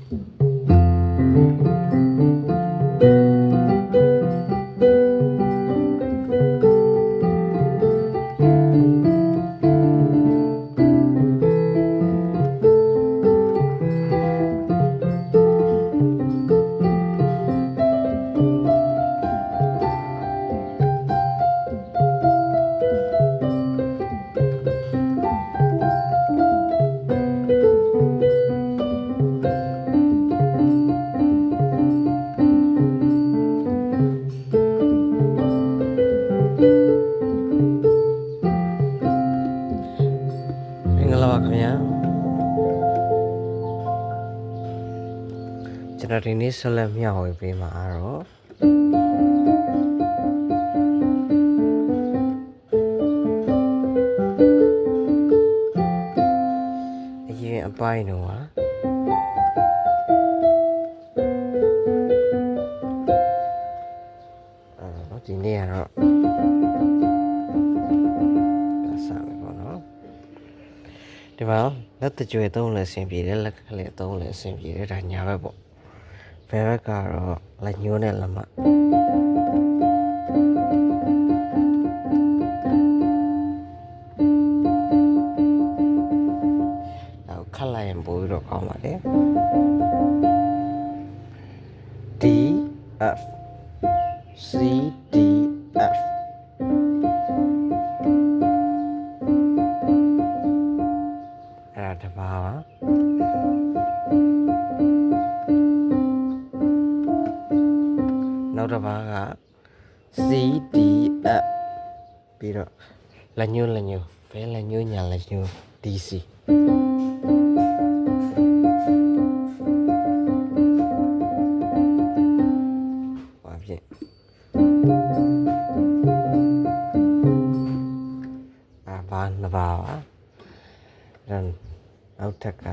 ကျွန်တော်ဒီနေ့ဆက်လက်မျှဝေပေးမှာတော့အရင်အပိုင်းတော့ဒီနေ့ကတော့စမယ်ပေါ့နော်ဒီမှာလက်တကြွယ်သုံးလဲအဆင်ပြေတယ်လက်ကလေးသုံးလဲအဆင်ပြေတယ်ဒါညာဘက်ပေါ့ဘယ်ဘက်ကတော့လက်ညှိုးနဲ့လက်မနောက်ခတ်လိုက်ရင်ပို့ပြီးတော့ကောင်းပါလေ D F C D F အဲ့ဒါတပါပါနောက်တစ်ပါးက C D F ပြီးတော့လက်ညှိုးဘယ်လက်ညှိုးညာလက်ညှိုး D C ဘာဖြစ်ဘာနှစ်ပါးပါနောက်ထပ်က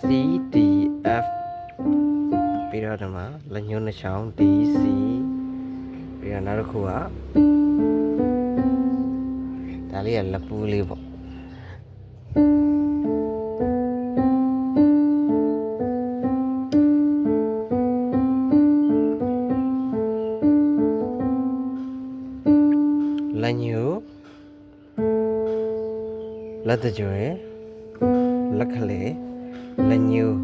CDF ပြီးတော့ဒီမှာလက်ညှိုးနှချောင်း DC ပြီးတော့နောက်တစ်ခုကဒါလေးကလက်ပူးလေးပေါ့လက်ညှိုးလက်တကြွယ်လက်ကလေးလက်ညှိုး